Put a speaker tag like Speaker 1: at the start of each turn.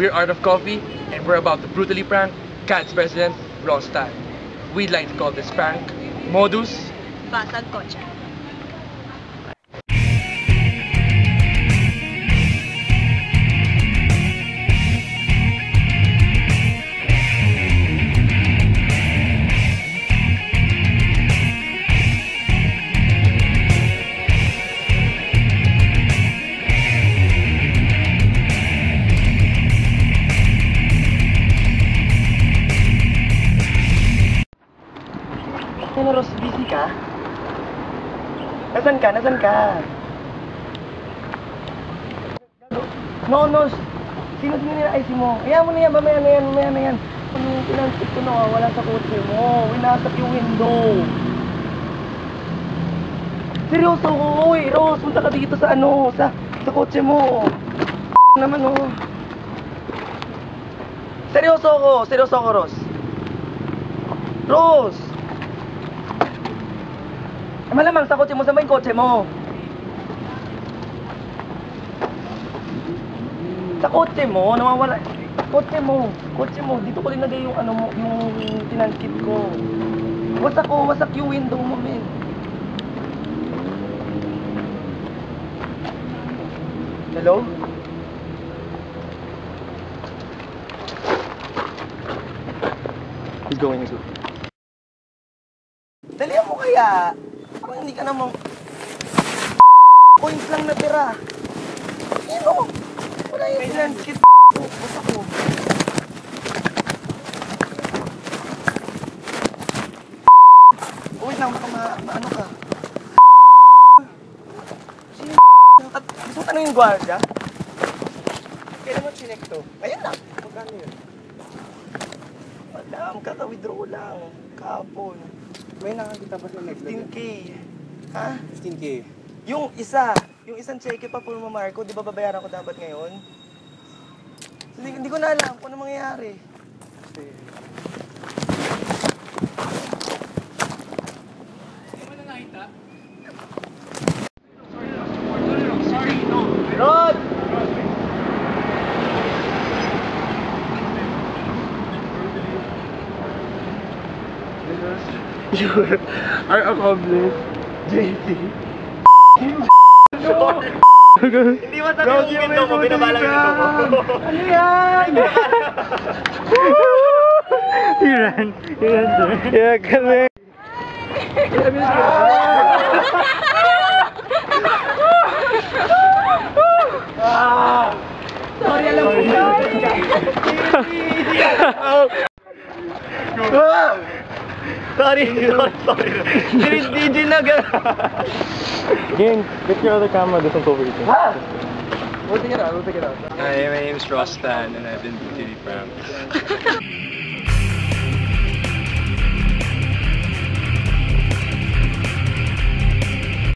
Speaker 1: We're Art of Coffee, and we're about to brutally prank Cats President, Ross Tan. We'd like to call this prank Modus
Speaker 2: Basag Kotse.
Speaker 1: Ano, Ross? Busy ka? Nasaan ka? Nasaan ka? No. Sino nila-IC mo? Ayan mo na yan, mamaya na yan. Ano yung pinansip ko na wala sa kotse mo? Winasak yung window. Seryoso ko, Ross, punta ka dito sa sa kotse mo. Naman, oh. Seryoso ko, Ross. Ross! Malamang sa kotse mo, saan ba yung kotse mo? Sa kotse mo, nawawala. Kotse mo, dito ko linagay yung yung tinankit ko. Wasak yung window mo, men. Hello? He's going. Dalihan mo kaya. Parang hindi ka namang points lang natira. Wala yung tinankit. Basta ko. Wait lang, baka maano ka. Gusto mo tanong yung gwardiya? Kailan mo chinek to? Ayun lang. Magkano yun? Madam, kaka-withdraw lang. Kahapon.
Speaker 3: May nakakita pa sa next
Speaker 1: 15K. Ha?
Speaker 3: 15K.
Speaker 1: Yung isang cheque pa po Marco, di ba babayaran ko dapat ngayon? Hindi ko na alam kung ano mangyayari. Hindi mo na nakita? Sorry, no. Rod! You are accomplice, JT.
Speaker 3: Hindi mo sabi yung window ko, binabalang yung window ko.
Speaker 1: Ano yan?
Speaker 3: He ran, sir. Yeah, galing.
Speaker 1: Sorry, alam ko na.
Speaker 3: Sorry. DJ na gano'n. Gang, get your other camera, this one's over here.
Speaker 1: Ha? We'll take it out.
Speaker 3: Hi, my name is Ross Tan and I've been brutally pranked.